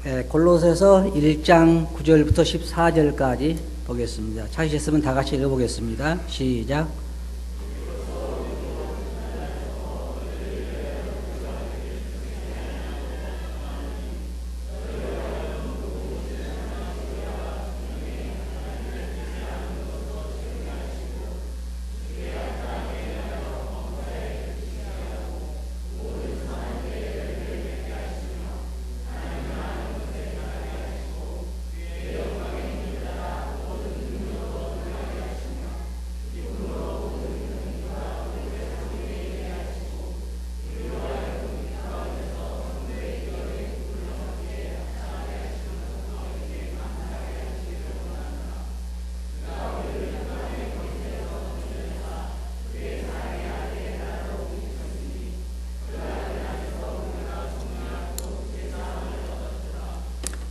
골로새서 1장 9절부터 14절까지 보겠습니다. 찾으셨으면 다 같이 읽어보겠습니다. 시작.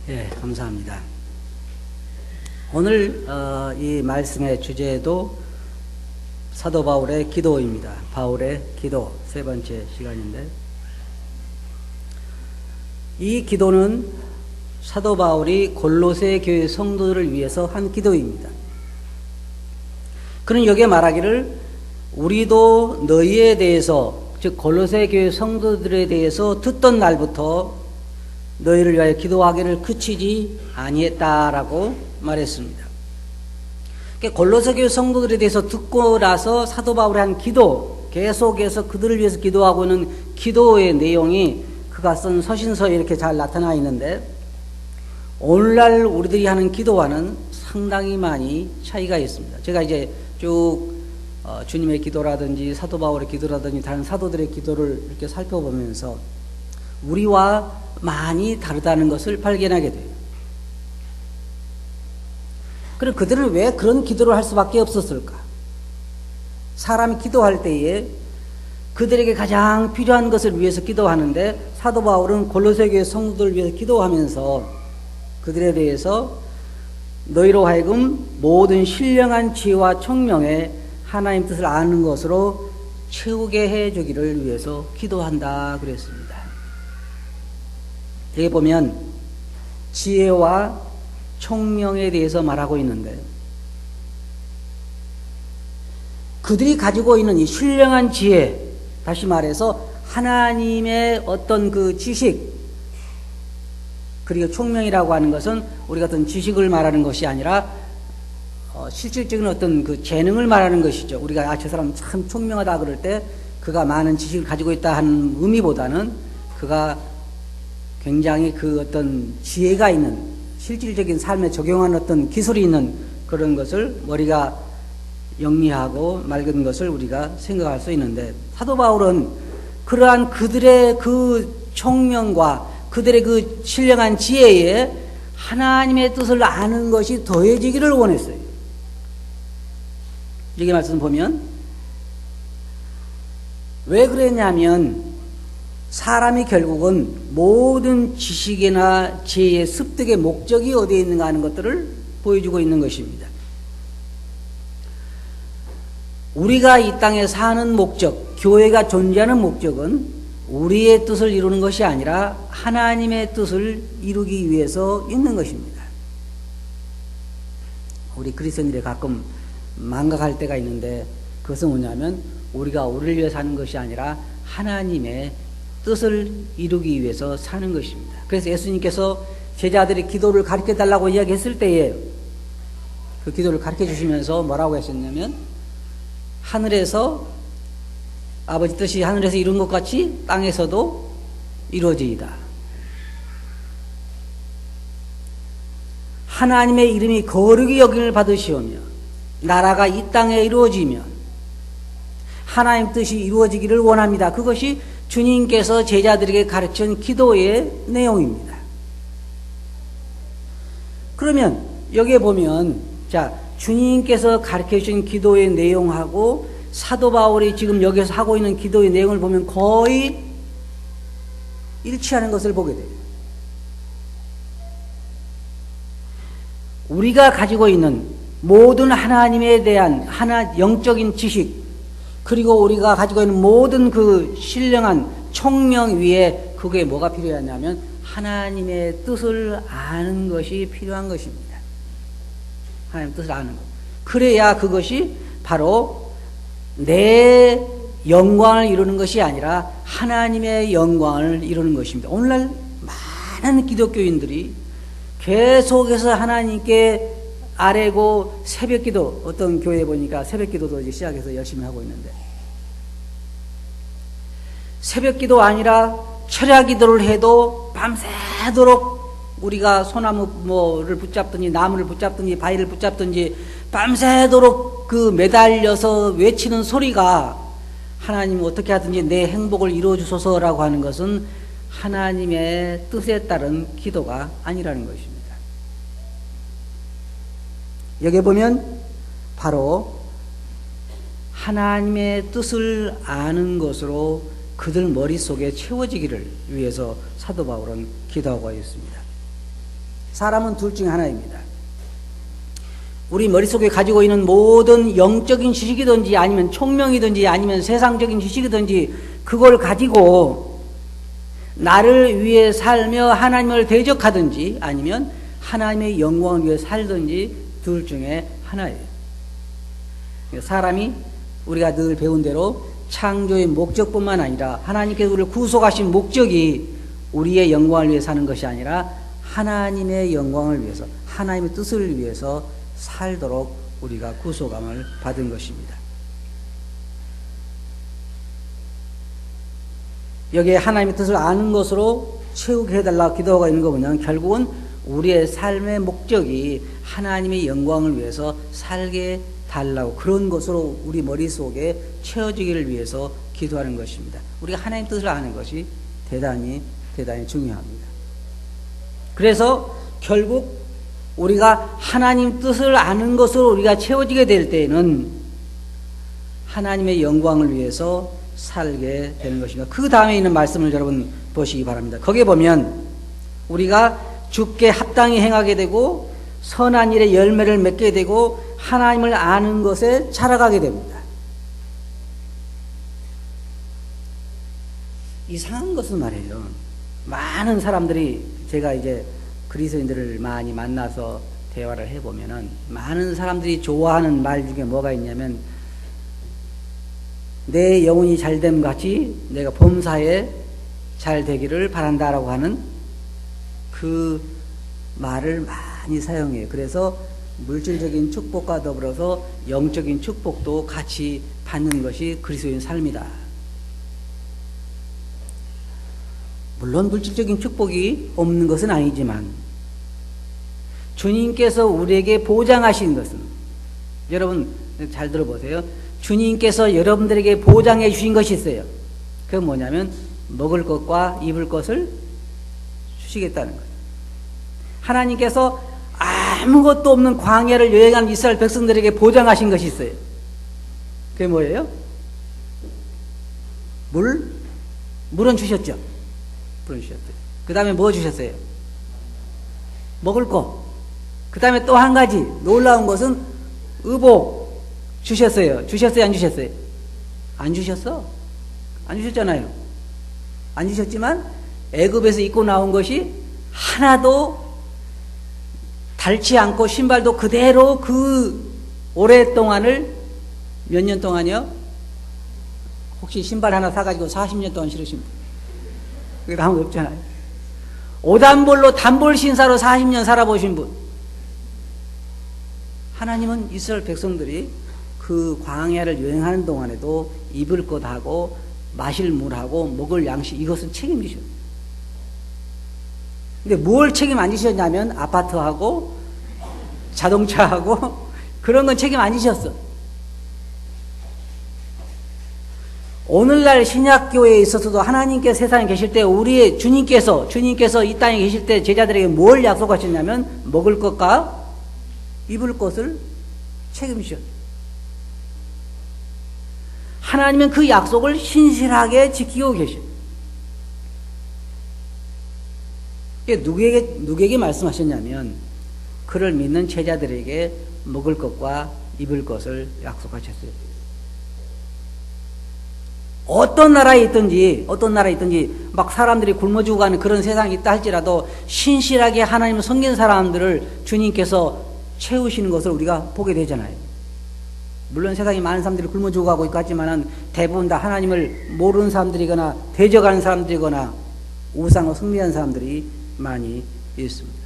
예, 감사합니다. 오늘 이 말씀의 주제도 사도 바울의 기도입니다. 바울의 기도 세 번째 시간인데, 이 기도는 사도 바울이 골로새 교회 성도들을 위해서 한 기도입니다. 그는 여기에 말하기를 우리도 너희에 대해서, 즉 골로새 교회 성도들에 대해서 듣던 날부터 너희를 위하여 기도하기를 그치지 아니했다라고 말했습니다. 골로새 교회 성도들에 대해서 듣고 나서 사도 바울이 한 기도, 계속해서 그들을 위해서 기도하고 있는 기도의 내용이 그가 쓴 서신서에 이렇게 잘 나타나 있는데, 오늘날 우리들이 하는 기도와는 상당히 많이 차이가 있습니다. 제가 이제 쭉 주님의 기도라든지 사도 바울의 기도라든지 다른 사도들의 기도를 이렇게 살펴보면서 우리와 많이 다르다는 것을 발견하게 돼요. 그럼 그들은 왜 그런 기도를 할 수밖에 없었을까? 사람이 기도할 때에 그들에게 가장 필요한 것을 위해서 기도하는데, 사도 바울은 골로새 교회 성도들을 위해서 기도하면서 그들에 대해서 너희로 하여금 모든 신령한 지혜와 총명에 하나님 뜻을 아는 것으로 채우게 해주기를 위해서 기도한다 그랬습니다. 여기 보면 지혜와 총명에 대해서 말하고 있는데, 그들이 가지고 있는 이 신령한 지혜, 다시 말해서 하나님의 어떤 그 지식, 그리고 총명이라고 하는 것은 우리가 어떤 지식을 말하는 것이 아니라 실질적인 어떤 그 재능을 말하는 것이죠. 우리가 저 사람 참 총명하다 그럴 때 그가 많은 지식을 가지고 있다 하는 의미보다는 그가 굉장히 그 어떤 지혜가 있는, 실질적인 삶에 적용한 어떤 기술이 있는 그런 것을, 머리가 영리하고 맑은 것을 우리가 생각할 수 있는데, 사도 바울은 그러한 그들의 그 총명과 그들의 그 신령한 지혜에 하나님의 뜻을 아는 것이 더해지기를 원했어요. 여기 말씀 보면 왜 그랬냐면, 사람이 결국은 모든 지식이나 지혜의 습득의 목적이 어디에 있는가 하는 것들을 보여주고 있는 것입니다. 우리가 이 땅에 사는 목적, 교회가 존재하는 목적은 우리의 뜻을 이루는 것이 아니라 하나님의 뜻을 이루기 위해서 있는 것입니다. 우리 그리스도인들이 가끔 망각할 때가 있는데, 그것은 뭐냐면 우리가 우리를 위해 사는 것이 아니라 하나님의 뜻을 이루기 위해서 사는 것입니다. 그래서 예수님께서 제자들이 기도를 가르쳐달라고 이야기했을 때에 그 기도를 가르쳐 주시면서 뭐라고 하셨냐면, 하늘에서 아버지 뜻이 하늘에서 이룬 것 같이 땅에서도 이루어지이다. 하나님의 이름이 거룩히 여김을 받으시오며 나라가 이 땅에 이루어지면 하나님 뜻이 이루어지기를 원합니다. 그것이 주님께서 제자들에게 가르친 기도의 내용입니다. 그러면 여기에 보면, 자, 주님께서 가르쳐 주신 기도의 내용하고 사도 바울이 지금 여기서 하고 있는 기도의 내용을 보면 거의 일치하는 것을 보게 돼요. 우리가 가지고 있는 모든 하나님에 대한 영적인 지식, 그리고 우리가 가지고 있는 모든 그 신령한 총명 위에 그게 뭐가 필요하냐면 하나님의 뜻을 아는 것이 필요한 것입니다. 하나님의 뜻을 아는 것. 그래야 그것이 바로 내 영광을 이루는 것이 아니라 하나님의 영광을 이루는 것입니다. 오늘날 많은 기독교인들이 계속해서 하나님께 아뢰고 새벽기도, 어떤 교회 보니까 새벽기도도 이제 시작해서 열심히 하고 있는데, 새벽기도 아니라 철야기도를 해도 밤새도록 우리가 소나무를 붙잡든지 나무를 붙잡든지 바위를 붙잡든지 밤새도록 그 매달려서 외치는 소리가 하나님 어떻게 하든지 내 행복을 이루어 주소서라고 하는 것은 하나님의 뜻에 따른 기도가 아니라는 것입니다. 여기 보면 바로 하나님의 뜻을 아는 것으로 그들 머릿속에 채워지기를 위해서 사도 바울은 기도하고 있습니다. 사람은 둘 중 하나입니다. 우리 머릿속에 가지고 있는 모든 영적인 지식이든지 아니면 총명이든지 아니면 세상적인 지식이든지 그걸 가지고 나를 위해 살며 하나님을 대적하든지 아니면 하나님의 영광을 위해 살든지 둘 중에 하나예요. 사람이 우리가 늘 배운 대로 창조의 목적뿐만 아니라 하나님께서 우리를 구속하신 목적이 우리의 영광을 위해 사는 것이 아니라 하나님의 영광을 위해서, 하나님의 뜻을 위해서 살도록 우리가 구속함을 받은 것입니다. 여기에 하나님의 뜻을 아는 것으로 채우게 해달라고 기도가 있는 거 보면 결국은 우리의 삶의 목적이 하나님의 영광을 위해서 살게 달라고, 그런 것으로 우리 머릿속에 채워지기를 위해서 기도하는 것입니다. 우리가 하나님 뜻을 아는 것이 대단히 중요합니다. 그래서 결국 우리가 하나님 뜻을 아는 것으로 우리가 채워지게 될 때에는 하나님의 영광을 위해서 살게 되는 것입니다. 그 다음에 있는 말씀을 여러분 보시기 바랍니다. 거기에 보면 우리가 주께 합당히 행하게 되고 선한 일의 열매를 맺게 되고 하나님을 아는 것에 자라가게 됩니다. 이상한 것은 말이에요. 많은 사람들이, 제가 이제 그리스도인들을 많이 만나서 대화를 해보면은 많은 사람들이 좋아하는 말 중에 뭐가 있냐면, 내 영혼이 잘됨 같이 내가 범사에 잘 되기를 바란다라고 하는 그 말을 많이 사용해요. 그래서 물질적인 축복과 더불어서 영적인 축복도 같이 받는 것이 그리스도인 삶이다. 물론 물질적인 축복이 없는 것은 아니지만 주님께서 우리에게 보장하신 것은, 여러분 잘 들어보세요. 주님께서 여러분들에게 보장해 주신 것이 있어요. 그건 뭐냐면 먹을 것과 입을 것을 주시겠다는 거예요. 하나님께서 아무것도 없는 광야를 여행한 이스라엘 백성들에게 보장하신 것이 있어요. 그게 뭐예요? 물은 주셨죠. 물은 주셨어요. 그 다음에 뭐 주셨어요? 먹을 거. 그 다음에 또 한 가지 놀라운 것은 의복 주셨어요. 주셨어요? 안 주셨어요? 안 주셨어. 안 주셨잖아요. 안 주셨지만 애굽에서 입고 나온 것이 하나도 닳지 않고 신발도 그대로 그 오랫동안을, 몇 년 동안이요? 혹시 신발 하나 사가지고 40년 동안 신으신 분? 그게 아무 없잖아요. 오단볼로 단볼 신사로 40년 살아보신 분. 하나님은 이스라엘 백성들이 그 광야를 여행하는 동안에도 입을 것하고 마실 물하고 먹을 양식, 이것은 책임지셨어요. 근데 뭘 책임 안 지셨냐면 아파트하고 자동차하고 그런 건 책임 안 지셨어. 오늘날 신약교회에 있어서도 하나님께서 세상에 계실 때 우리의 주님께서 이 땅에 계실 때 제자들에게 뭘 약속하셨냐면 먹을 것과 입을 것을 책임지셨어요. 하나님은 그 약속을 신실하게 지키고 계셔요. 누구에게 말씀하셨냐면 그를 믿는 제자들에게 먹을 것과 입을 것을 약속하셨어요. 어떤 나라에 있든지 막 사람들이 굶어 죽어가는 그런 세상이 있다 할지라도 신실하게 하나님을 섬기는 사람들을 주님께서 채우시는 것을 우리가 보게 되잖아요. 물론 세상에 많은 사람들이 굶어 죽어가고 있고 하지만은 대부분 다 하나님을 모르는 사람들이거나 대적하는 사람들이거나 우상을 숭배하는 사람들이 많이 있습니다.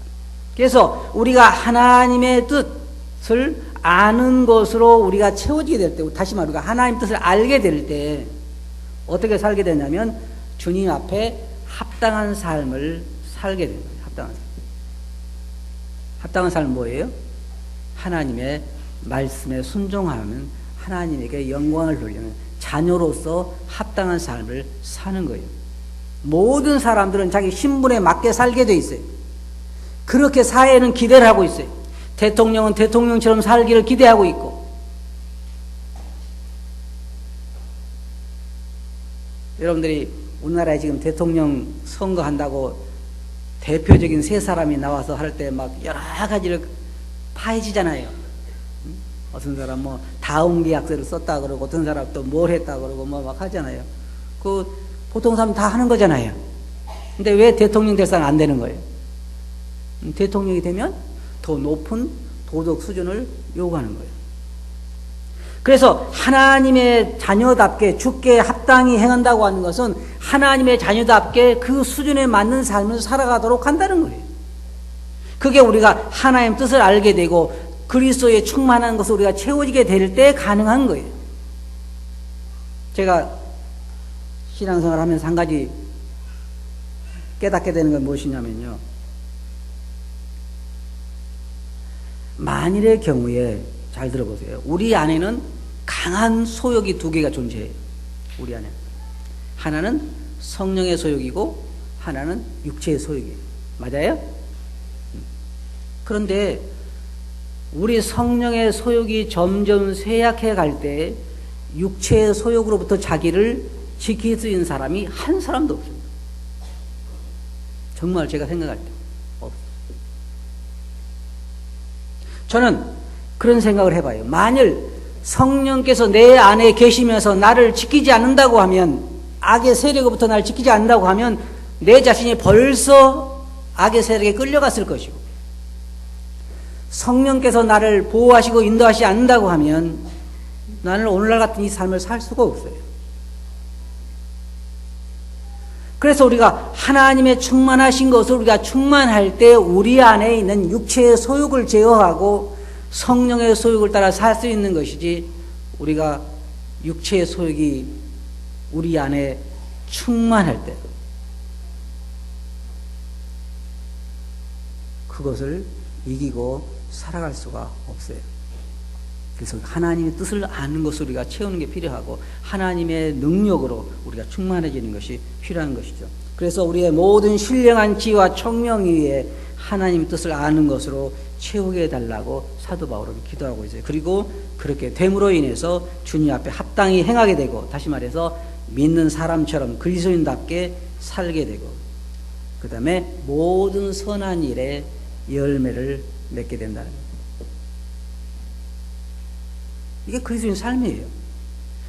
그래서 우리가 하나님의 뜻을 아는 것으로 우리가 채워지게 될 때, 다시 말해 우리가 하나님 뜻을 알게 될 때 어떻게 살게 되냐면 주님 앞에 합당한 삶을 살게 됩니다. 합당한 삶. 합당한 삶은 뭐예요? 하나님의 말씀에 순종하면 하나님에게 영광을 돌리는 자녀로서 합당한 삶을 사는 거예요. 모든 사람들은 자기 신분에 맞게 살게 돼 있어요. 그렇게 사회는 기대를 하고 있어요. 대통령은 대통령처럼 살기를 기대하고 있고, 여러분들이 우리나라에 지금 대통령 선거한다고 대표적인 세 사람이 나와서 할 때 막 여러 가지를 파헤치잖아요. 어떤 사람 뭐 다음 계약서를 썼다 그러고, 어떤 사람 또 뭘 했다 그러고 뭐 막 하잖아요. 그 보통 사람 다 하는 거잖아요. 근데 왜 대통령 될 사람 안 되는 거예요? 대통령이 되면 더 높은 도덕 수준을 요구하는 거예요. 그래서 하나님의 자녀답게 주께 합당히 행한다고 하는 것은 하나님의 자녀답게 그 수준에 맞는 삶을 살아가도록 한다는 거예요. 그게 우리가 하나님 뜻을 알게 되고 그리스도에 충만한 것을 우리가 채워지게 될 때 가능한 거예요. 제가 신앙생활을 하면서 한 가지 깨닫게 되는 건 무엇이냐면요, 만일의 경우에 잘 들어보세요. 우리 안에는 강한 소욕이 두 개가 존재해요. 우리 안에 하나는 성령의 소욕이고 하나는 육체의 소욕이에요. 맞아요? 그런데 우리 성령의 소욕이 점점 쇠약해 갈 때 육체의 소욕으로부터 자기를 지킬 수 있는 사람이 한 사람도 없습니다. 정말 제가 생각할 때 없어요. 저는 그런 생각을 해봐요. 만일 성령께서 내 안에 계시면서 나를 지키지 않는다고 하면, 악의 세력으로부터 나를 지키지 않는다고 하면 내 자신이 벌써 악의 세력에 끌려갔을 것이고, 성령께서 나를 보호하시고 인도하시지 않는다고 하면 나는 오늘날 같은 이 삶을 살 수가 없어요. 그래서 우리가 하나님의 충만하신 것을 우리가 충만할 때 우리 안에 있는 육체의 소욕을 제어하고 성령의 소욕을 따라 살 수 있는 것이지, 우리가 육체의 소욕이 우리 안에 충만할 때 그것을 이기고 살아갈 수가 없어요. 그래서 하나님의 뜻을 아는 것을 우리가 채우는 게 필요하고 하나님의 능력으로 우리가 충만해지는 것이 필요한 것이죠. 그래서 우리의 모든 신령한 지혜와 총명 위에 하나님의 뜻을 아는 것으로 채우게 해달라고 사도 바울은 기도하고 있어요. 그리고 그렇게 됨으로 인해서 주님 앞에 합당히 행하게 되고, 다시 말해서 믿는 사람처럼 그리스도인답게 살게 되고, 그 다음에 모든 선한 일에 열매를 맺게 된다는 거예요. 이게 그리스도인 삶이에요.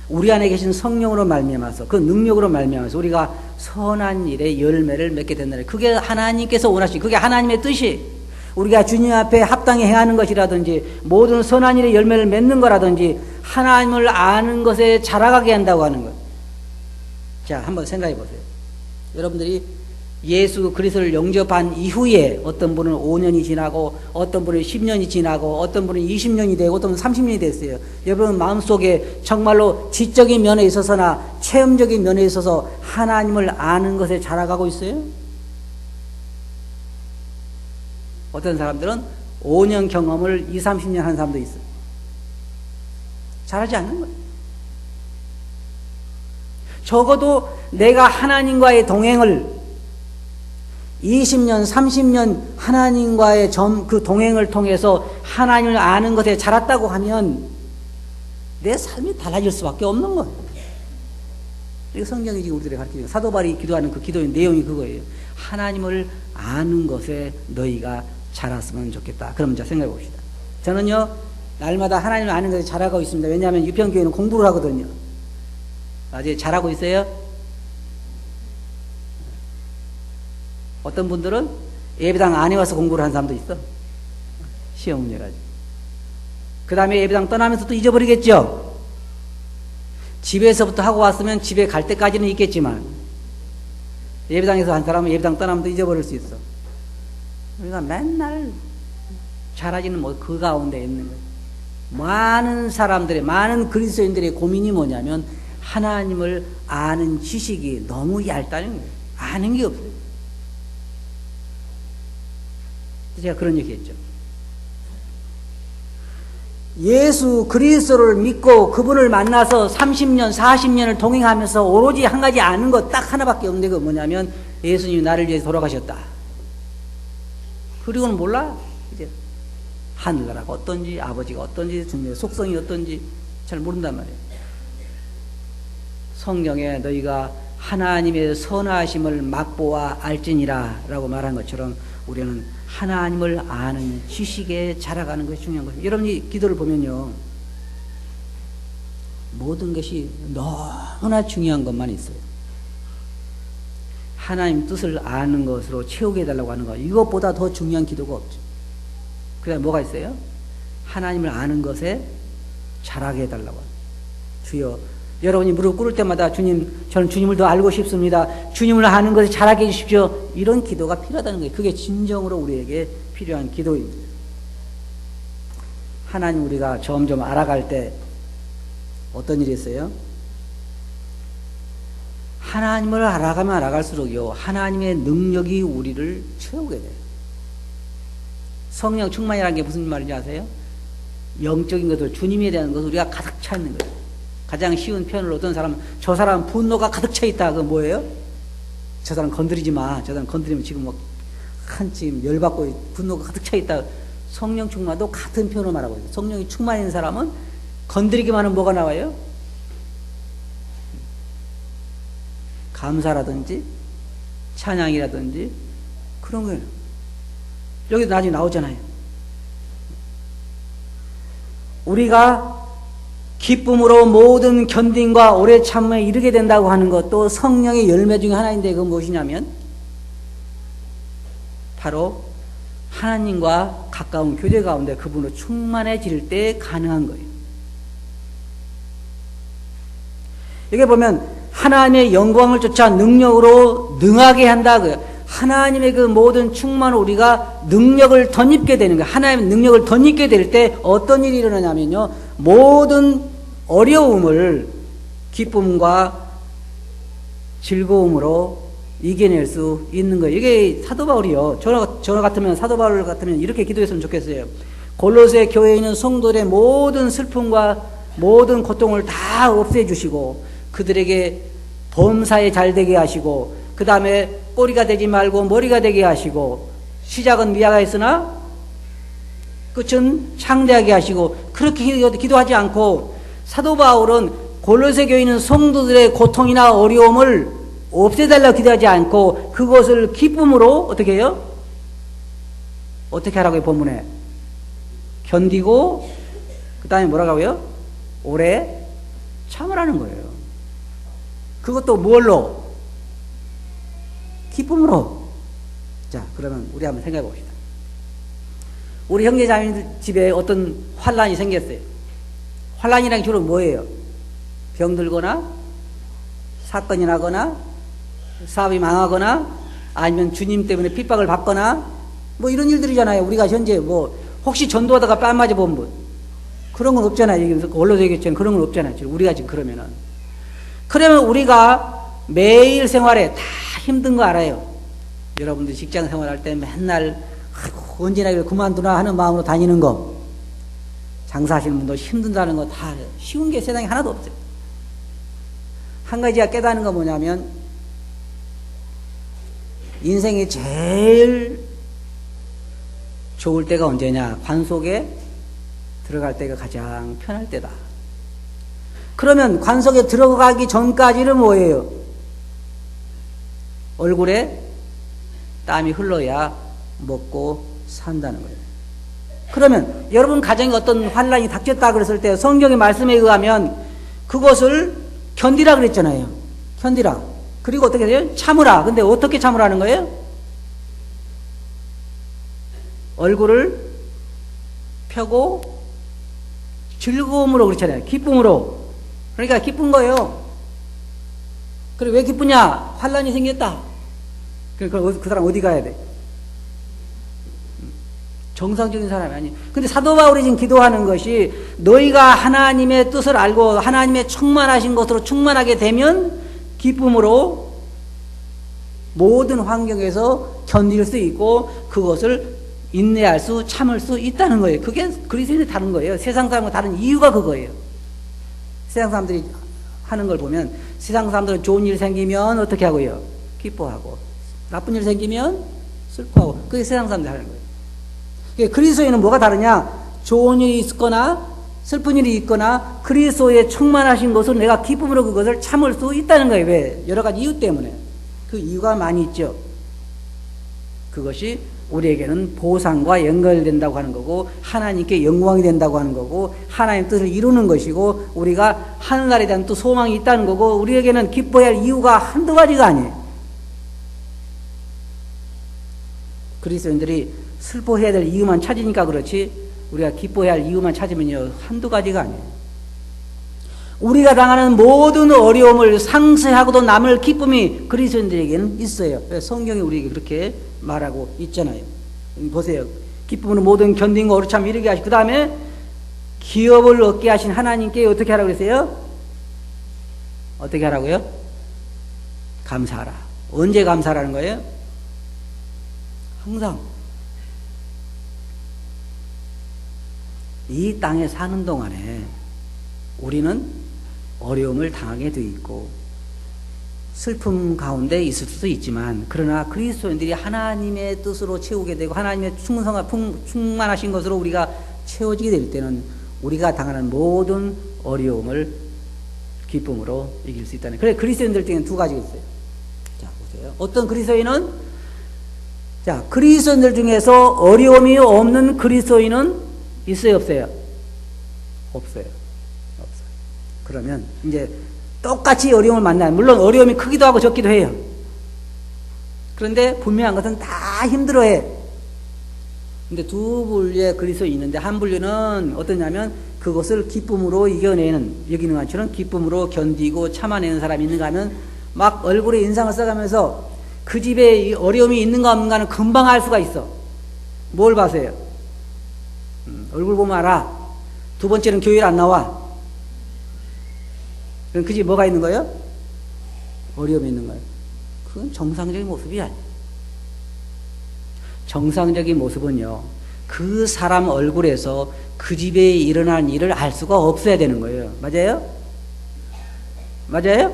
우리 안에 계신 성령으로 말미암아서, 그 능력으로 말미암아서 우리가 선한 일에 열매를 맺게 된다는 거예요. 그게 하나님께서 원하시고 그게 하나님의 뜻이, 우리가 주님 앞에 합당히 행하는 것이라든지 모든 선한 일에 열매를 맺는 거라든지 하나님을 아는 것에 자라가게 한다고 하는 것. 자, 한번 생각해 보세요. 여러분들이 예수 그리스도를 영접한 이후에 어떤 분은 5년이 지나고 어떤 분은 10년이 지나고 어떤 분은 20년이 되고 어떤 분은 30년이 됐어요. 여러분 마음속에 정말로 지적인 면에 있어서나 체험적인 면에 있어서 하나님을 아는 것에 자라가고 있어요? 어떤 사람들은 5년 경험을 20, 30년 하는 사람도 있어요. 잘하지 않는 거예요. 적어도 내가 하나님과의 동행을 20년, 30년 하나님과의 그 동행을 통해서 하나님을 아는 것에 자랐다고 하면 내 삶이 달라질 수밖에 없는 거예요. 이게 성경이 지금 우리들에게 가르치는, 사도 바울이 기도하는 그 기도의 내용이 그거예요. 하나님을 아는 것에 너희가 자랐으면 좋겠다. 그럼 자 생각해 봅시다. 저는요 날마다 하나님을 아는 것에 자라고 있습니다. 왜냐하면 유평교회는 공부를 하거든요. 아직 잘하고 있어요? 어떤 분들은 예배당 안에 와서 공부를 한 사람도 있어. 시험 문제 가지고. 그 다음에 예배당 떠나면서 또 잊어버리겠죠. 집에서부터 하고 왔으면 집에 갈 때까지는 있겠지만 예배당에서 한 사람은 예배당 떠나면 또 잊어버릴 수 있어. 우리가 맨날 잘하지는 뭐 그 가운데 있는 거예요. 많은 사람들의, 많은 그리스도인들의 고민이 뭐냐면 하나님을 아는 지식이 너무 얇다는 거예요. 아는 게 없어요. 제가 그런 얘기 했죠. 예수 그리스도를 믿고 그분을 만나서 30년, 40년을 동행하면서 오로지 한 가지 아는 것 딱 하나밖에 없는데 그게 뭐냐면 예수님이 나를 위해서 돌아가셨다. 그리고는 몰라. 이제 하늘나라가 어떤지, 아버지가 어떤지, 주님의 속성이 어떤지 잘 모른단 말이에요. 성경에 너희가 하나님의 선하심을 맛보아 알지니라 라고 말한 것처럼 우리는 하나님을 아는 지식에 자라가는 것이 중요한 것입니다. 여러분이 기도를 보면요, 모든 것이 너무나 중요한 것만 있어요. 하나님 뜻을 아는 것으로 채우게 해달라고 하는 것, 이것보다 더 중요한 기도가 없죠. 그 다음에 뭐가 있어요? 하나님을 아는 것에 자라게 해달라고 합니다. 주여, 여러분이 무릎 꿇을 때마다 주님, 저는 주님을 더 알고 싶습니다. 주님을 아는 것에 자라게 해주십시오. 이런 기도가 필요하다는 거예요. 그게 진정으로 우리에게 필요한 기도입니다. 하나님 우리가 점점 알아갈 때 어떤 일이 있어요? 하나님을 알아가면 알아갈수록요, 하나님의 능력이 우리를 채우게 돼요. 성령 충만이라는 게 무슨 말인지 아세요? 영적인 것들, 주님에 대한 것을 우리가 가득 차 있는 거예요. 가장 쉬운 표현을 어떤 사람은, 저 사람은 분노가 가득 차 있다. 그건 뭐예요? 저 사람 건드리지 마. 저 사람 건드리면 지금 뭐, 지금 열받고 분노가 가득 차 있다. 성령 충만도 같은 표현을 말하고 있어요. 성령이 충만인 사람은 건드리기만 하면 뭐가 나와요? 감사라든지, 찬양이라든지, 그런 거예요. 여기도 나중에 나오잖아요. 우리가 기쁨으로 모든 견딘과 오래 참음에 이르게 된다고 하는 것도 성령의 열매 중에 하나인데 그건 무엇이냐면 바로 하나님과 가까운 교제 가운데 그분으로 충만해질 때 가능한 거예요. 여기 보면 하나님의 영광을 쫓아 능력으로 능하게 한다고요. 하나님의 그 모든 충만을 우리가 능력을 덧입게 되는 거예요. 하나님의 능력을 덧입게 될 때 어떤 일이 일어나냐면요, 모든 어려움을 기쁨과 즐거움으로 이겨낼 수 있는 거예요. 이게 사도 바울이요. 저나 같으면, 사도 바울 같으면 이렇게 기도했으면 좋겠어요. 골로새 교회에 있는 성도들의 모든 슬픔과 모든 고통을 다 없애주시고 그들에게 범사에 잘 되게 하시고 그 다음에 꼬리가 되지 말고 머리가 되게 하시고 시작은 미아가 했으나 끝은 창대하게 하시고 그렇게 기도하지 않고 사도 바울은 골로새 교회에 있는 성도들의 고통이나 어려움을 없애달라고 기도하지 않고 그것을 기쁨으로 어떻게 해요? 어떻게 하라고요? 본문에 견디고 그 다음에 뭐라고 하고요? 오래 참으라는 거예요. 그것도 뭘로? 기쁨으로. 자, 그러면 우리 한번 생각해 봅시다. 우리 형제자매들 집에 어떤 환란이 생겼어요. 환란이란 게 주로 뭐예요? 병들거나 사건이 나거나 사업이 망하거나 아니면 주님 때문에 핍박을 받거나 뭐 이런 일들이잖아요. 우리가 현재 뭐 혹시 전도하다가 뺨 맞아 본 분, 그런 건 없잖아요. 여기서 원로도 얘기했지만 그런 건 없잖아요. 우리가 지금 그러면 우리가 매일 생활에 다 힘든 거 알아요. 여러분들 직장 생활할 때 맨날 언제나 이걸 그만두나 하는 마음으로 다니는 거, 장사하시는 분도 힘든다는 거 다 쉬운 게 세상에 하나도 없어요. 한 가지가 깨닫는 건 뭐냐면 인생이 제일 좋을 때가 언제냐? 관 속에 들어갈 때가 가장 편할 때다. 그러면 관 속에 들어가기 전까지는 뭐예요? 얼굴에 땀이 흘러야 먹고 산다는 거예요. 그러면 여러분 가정에 어떤 환란이 닥쳤다 그랬을 때 성경의 말씀에 의하면 그것을 견디라 그랬잖아요. 견디라. 그리고 어떻게 돼요? 참으라. 근데 어떻게 참으라는 거예요? 얼굴을 펴고 즐거움으로 그렇잖아요. 기쁨으로. 그러니까 기쁜 거예요. 그래 왜 기쁘냐? 환난이 생겼다. 그 사람 어디 가야 돼? 정상적인 사람이 아니. 근데 사도 바울이 지금 기도하는 것이 너희가 하나님의 뜻을 알고 하나님의 충만하신 것으로 충만하게 되면 기쁨으로 모든 환경에서 견딜 수 있고 그것을 인내할 수 참을 수 있다는 거예요. 그게 그리스도인이 다른 거예요. 세상 사람과 다른 이유가 그거예요. 세상 사람들이 하는 걸 보면 세상 사람들은 좋은 일 생기면 어떻게 하고요? 기뻐하고 나쁜 일 생기면 슬퍼하고 그게 세상 사람들이 하는 거예요. 그리스도인은 뭐가 다르냐? 좋은 일이 있거나 슬픈 일이 있거나 그리스도의 충만하신 것을 내가 기쁨으로 그것을 참을 수 있다는 거예요. 왜? 여러 가지 이유 때문에. 그 이유가 많이 있죠. 그것이 우리에게는 보상과 연결된다고 하는 거고 하나님께 영광이 된다고 하는 거고 하나님 뜻을 이루는 것이고 우리가 하늘나라에 대한 또 소망이 있다는 거고 우리에게는 기뻐해야 할 이유가 한두 가지가 아니에요. 그리스도인들이 슬퍼해야 될 이유만 찾으니까 그렇지 우리가 기뻐해야 할 이유만 찾으면요 한두 가지가 아니에요. 우리가 당하는 모든 어려움을 상쇄하고도 남을 기쁨이 그리스도인들에게는 있어요. 성경이 우리에게 그렇게 말하고 있잖아요. 보세요. 기쁨으로 모든 견딘 거 오르참 이르게 하시고 그 다음에 기업을 얻게 하신 하나님께 어떻게 하라고 그랬어요? 어떻게 하라고요? 감사하라. 언제 감사하라는 거예요? 항상. 이 땅에 사는 동안에 우리는 어려움을 당하게 돼 있고 슬픔 가운데 있을 수도 있지만 그러나 그리스도인들이 하나님의 뜻으로 채우게 되고 하나님의 충만하신 것으로 우리가 채워지게 될 때는 우리가 당하는 모든 어려움을 기쁨으로 이길 수 있다는. 그래 그리스도인들 중에는 두 가지가 있어요. 자 보세요. 어떤 그리스도인은 자 그리스도인들 중에서 어려움이 없는 그리스도인은 있어요 없어요? 없어요. 없어요. 그러면 이제 똑같이 어려움을 만나요. 물론 어려움이 크기도 하고 적기도 해요. 그런데 분명한 것은 다 힘들어해. 근데 두 분류의 그리스도인이 있는데 한 분류는 어떠냐면 그것을 기쁨으로 이겨내는 여기 있는 것처럼 기쁨으로 견디고 참아내는 사람이 있는가 하면 막 얼굴에 인상을 써가면서 그 집에 어려움이 있는가 없는가는 금방 알 수가 있어. 뭘 봐서요? 얼굴 보면 알아. 두 번째는 교회를 안 나와. 그럼 그 집에 뭐가 있는 거예요? 어려움이 있는 거예요. 그건 정상적인 모습이 아니에요. 정상적인 모습은요, 그 사람 얼굴에서 그 집에 일어난 일을 알 수가 없어야 되는 거예요. 맞아요? 맞아요?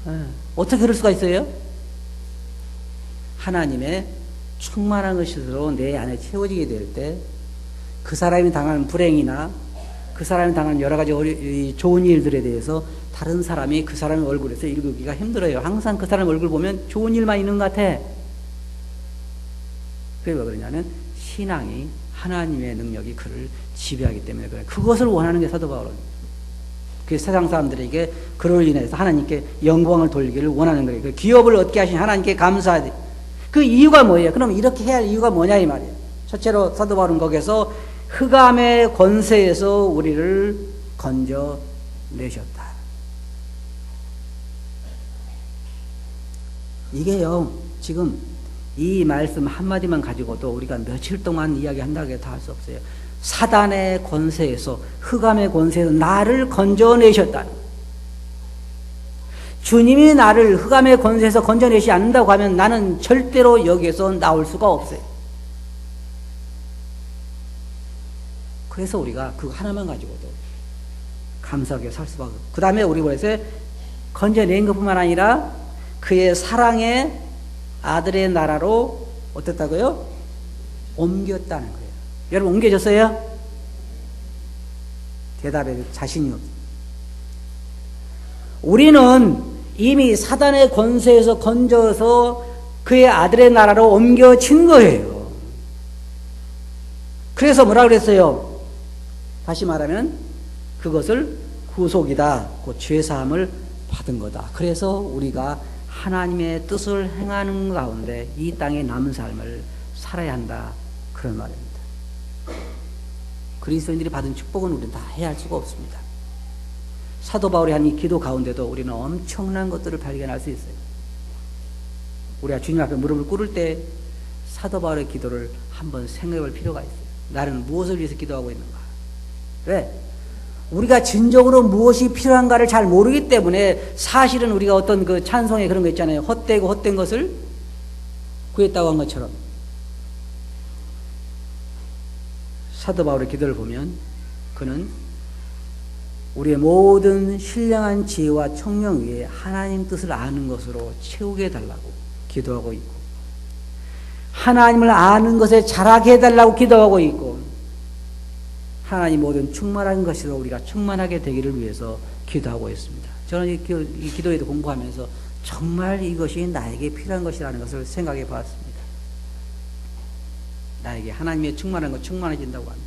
네. 어떻게 그럴 수가 있어요? 하나님의 충만한 것으로 내 안에 채워지게 될 때 그 사람이 당하는 불행이나 그 사람이 당하는 여러 가지 좋은 일들에 대해서 다른 사람이 그 사람의 얼굴에서 읽기가 힘들어요. 항상 그 사람 얼굴 보면 좋은 일만 있는 것 같아. 그게 왜 그러냐면 신앙이 하나님의 능력이 그를 지배하기 때문에 그래요. 그것을 원하는 게 사도 바울은. 그 세상 사람들에게 그를 인해서 하나님께 영광을 돌리기를 원하는 거예요. 그 기업을 얻게 하신 하나님께 감사하되. 그 이유가 뭐예요? 그럼 이렇게 해야 할 이유가 뭐냐 이 말이에요. 첫째로 사도 바울은 거기서 흑암의 권세에서 우리를 건져내셨다. 이게요, 지금 이 말씀 한마디만 가지고도 우리가 며칠 동안 이야기한다고 해도 다 할 수 없어요. 사단의 권세에서, 흑암의 권세에서 나를 건져내셨다. 주님이 나를 흑암의 권세에서 건져내지 않는다고 하면 나는 절대로 여기에서 나올 수가 없어요. 그래서 우리가 그거 하나만 가지고도 감사하게 살 수밖에 없어요. 그 다음에 우리 그래서 건져낸 것뿐만 아니라 그의 사랑의 아들의 나라로 어땠다고요? 옮겼다는 거예요. 여러분 옮겨졌어요? 대답에 자신이 없어요. 우리는 이미 사단의 권세에서 건져서 그의 아들의 나라로 옮겨진 거예요. 그래서 뭐라 그랬어요? 다시 말하면 그것을 구속이다. 그 죄사함을 받은 거다. 그래서 우리가 하나님의 뜻을 행하는 가운데 이 땅에 남은 삶을 살아야 한다. 그런 말입니다. 그리스도인들이 받은 축복은 우리는 다 해야 할 수가 없습니다. 사도 바울이 한 이 기도 가운데도 우리는 엄청난 것들을 발견할 수 있어요. 우리가 주님 앞에 무릎을 꿇을 때 사도 바울의 기도를 한번 생각해 볼 필요가 있어요. 나는 무엇을 위해서 기도하고 있는가? 왜? 우리가 진정으로 무엇이 필요한가를 잘 모르기 때문에 사실은 우리가 어떤 그 찬송에 그런 거 있잖아요. 헛되고 헛된 것을 구했다고 한 것처럼 사도 바울의 기도를 보면 그는 우리의 모든 신령한 지혜와 총명 위에 하나님 뜻을 아는 것으로 채우게 해달라고 기도하고 있고, 하나님을 아는 것에 자라게 해달라고 기도하고 있고, 하나님 모든 충만한 것으로 우리가 충만하게 되기를 위해서 기도하고 있습니다. 저는 이 기도에도 공부하면서 정말 이것이 나에게 필요한 것이라는 것을 생각해 봤습니다. 나에게 하나님의 충만한 것 충만해진다고 합니다.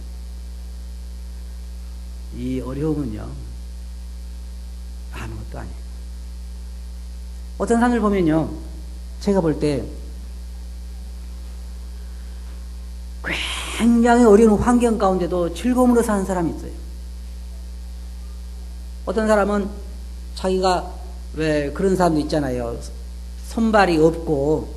이 어려움은요 아무것도 아니에요. 어떤 사람들 보면요, 제가 볼 때 굉장히 어려운 환경 가운데도 즐거움으로 사는 사람이 있어요. 어떤 사람은 자기가 왜 그런 사람도 있잖아요. 손발이 없고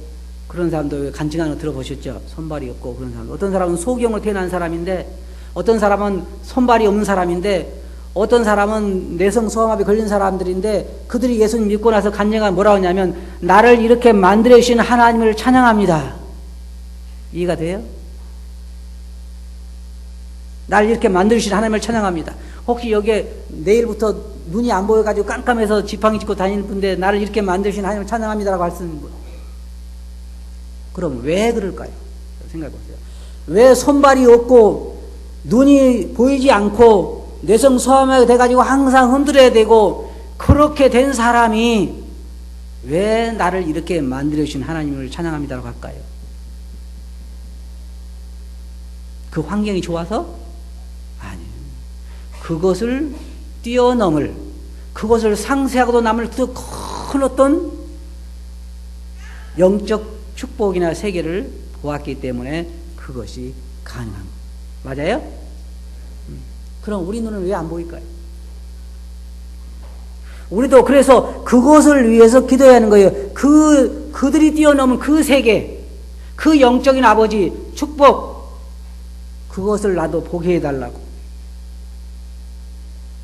그런 사람도 간증하는 거 들어보셨죠? 손발이 없고 그런 사람. 어떤 사람은 소경으로 태어난 사람인데, 어떤 사람은 손발이 없는 사람인데, 어떤 사람은 뇌성소아마비 걸린 사람들인데, 그들이 예수님 믿고 나서 간증가 뭐라고 하냐면 나를 이렇게 만들어 주신 하나님을 찬양합니다. 이해가 돼요? 나를 이렇게 만들어 주신 하나님을 찬양합니다. 혹시 여기에 내일부터 눈이 안 보여가지고 깜깜해서 지팡이 짚고 다니는 분인데 나를 이렇게 만들어 주신 하나님을 찬양합니다라고 할 수 있는 분. 그럼 왜 그럴까요? 생각해 보세요. 왜 손발이 없고 눈이 보이지 않고 뇌성소아마비가 돼가지고 항상 흔들어야 되고 그렇게 된 사람이 왜 나를 이렇게 만들어주신 하나님을 찬양합니다라고 할까요? 그 환경이 좋아서? 아니에요. 그것을 뛰어넘을, 그것을 상쇄하고도 남을 더 큰 어떤 영적 축복이나 세계를 보았기 때문에 그것이 가능한 거예요. 맞아요? 그럼 우리 눈은 왜 안 보일까요? 우리도 그래서 그것을 위해서 기도해야 하는 거예요. 그들이 뛰어넘은 그 세계, 그 영적인 아버지 축복, 그것을 나도 보게 해달라고.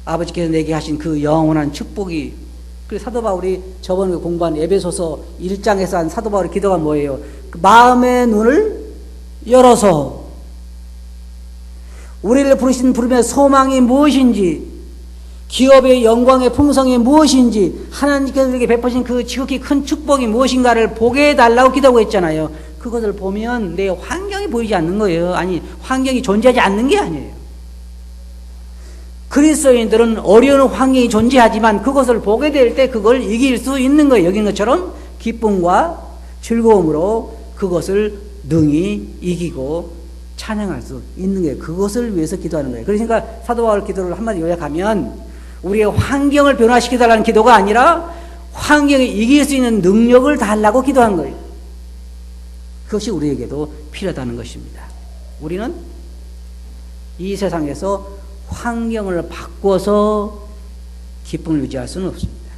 아버지께서 내게 하신 그 영원한 축복이. 그래서 사도 바울이 저번에 공부한 에베소서 1장에서 한 사도 바울의 기도가 뭐예요? 그 마음의 눈을 열어서 우리를 부르신 부름의 소망이 무엇인지, 기업의 영광의 풍성이 무엇인지, 하나님께서 우리에게 베푸신 그 지극히 큰 축복이 무엇인가를 보게 해달라고 기도하고 했잖아요. 그것을 보면 내 환경이 보이지 않는 거예요. 아니, 환경이 존재하지 않는 게 아니에요. 그리스도인들은 어려운 환경이 존재하지만 그것을 보게 될 때 그걸 이길 수 있는 거예요. 여기 있는 것처럼 기쁨과 즐거움으로 그것을 능히 이기고 찬양할 수 있는 거예요. 그것을 위해서 기도하는 거예요. 그러니까 사도 바울 기도를 한마디 요약하면 우리의 환경을 변화시켜달라는 기도가 아니라 환경을 이길 수 있는 능력을 달라고 기도한 거예요. 그것이 우리에게도 필요하다는 것입니다. 우리는 이 세상에서 환경을 바꿔서 기쁨을 유지할 수는 없습니다.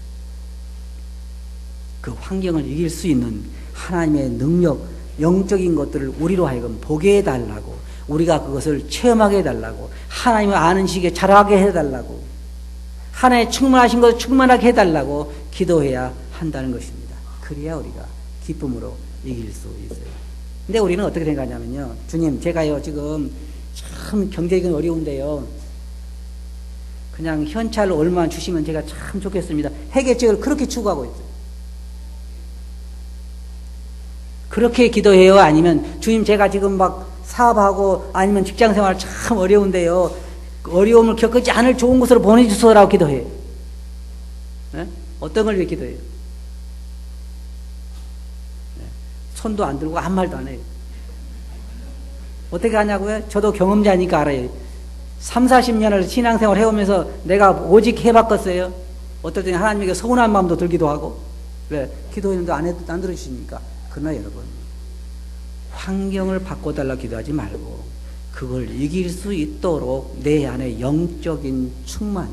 그 환경을 이길 수 있는 하나님의 능력, 영적인 것들을 우리로 하여금 보게 해달라고, 우리가 그것을 체험하게 해달라고, 하나님을 아는 지식에 자라게 해달라고, 하나님의 충만하신 것을 충만하게 해달라고 기도해야 한다는 것입니다. 그래야 우리가 기쁨으로 이길 수 있어요. 근데 우리는 어떻게 생각하냐면요, 주님, 제가요 지금 참 경제적인 어려운데요, 그냥 현찰로 얼마만 주시면 제가 참 좋겠습니다. 해결책을 그렇게 추구하고 있어요. 그렇게 기도해요? 아니면 주님, 제가 지금 막 사업하고 아니면 직장생활 참 어려운데요, 어려움을 겪지 않을 좋은 곳으로 보내주소서라고 기도해요? 네? 어떤 걸 위해 기도해요? 네. 손도 안 들고 아무 말도 안 해요. 어떻게 하냐고요? 저도 경험자니까 알아요. 3, 40년을 신앙생활 해오면서 내가 오직 해봤겠어요? 어떨 때는 하나님에게 서운한 마음도 들기도 하고. 왜? 기도했는데 안 들어주시니까. 그러나 여러분, 환경을 바꿔달라 기도하지 말고 그걸 이길 수 있도록 내 안에 영적인 충만을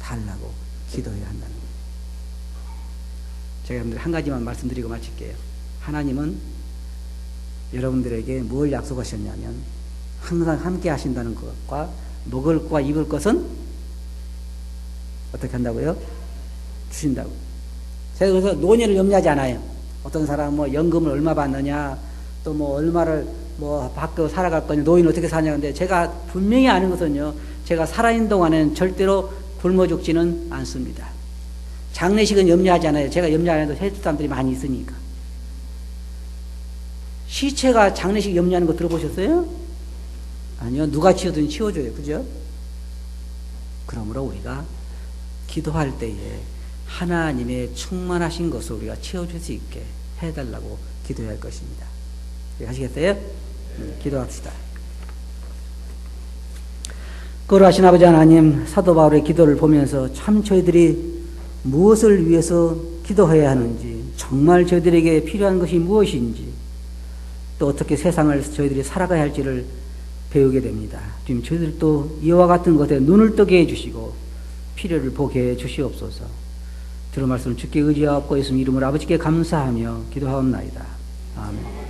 달라고 기도해야 한다는 거예요. 제가 여러분들 한 가지만 말씀드리고 마칠게요. 하나님은 여러분들에게 뭘 약속하셨냐면 항상 함께 하신다는 것과 먹을 것과 입을 것은 어떻게 한다고요? 주신다고. 제가 그래서 노년을 염려하지 않아요. 어떤 사람은 뭐 연금을 얼마 받느냐, 또 뭐 얼마를 뭐 받고 살아갈 거냐, 노인 어떻게 사냐. 근데 제가 분명히 아는 것은요, 제가 살아있는 동안에는 절대로 굶어 죽지는 않습니다. 장례식은 염려하지 않아요. 제가 염려 안 해도 해줄 사람들이 많이 있으니까. 시체가 장례식 염려하는 거 들어보셨어요? 아니요. 누가 치워든 치워줘요. 그죠? 그러므로 우리가 기도할 때에 하나님의 충만하신 것을 우리가 채워줄 수 있게 해달라고 기도해야 할 것입니다. 하시겠어요? 기도합시다. 거룩하신 아버지 하나님, 사도 바울의 기도를 보면서 참 저희들이 무엇을 위해서 기도해야 하는지, 정말 저희들에게 필요한 것이 무엇인지, 또 어떻게 세상을 저희들이 살아가야 할지를 배우게 됩니다. 지금 저희들도 이와 같은 것에 눈을 뜨게 해주시고 필요를 보게 해주시옵소서. 들은 말씀을 주께 의지하옵고 예수님 이름으로 아버지께 감사하며 기도하옵나이다. 아멘.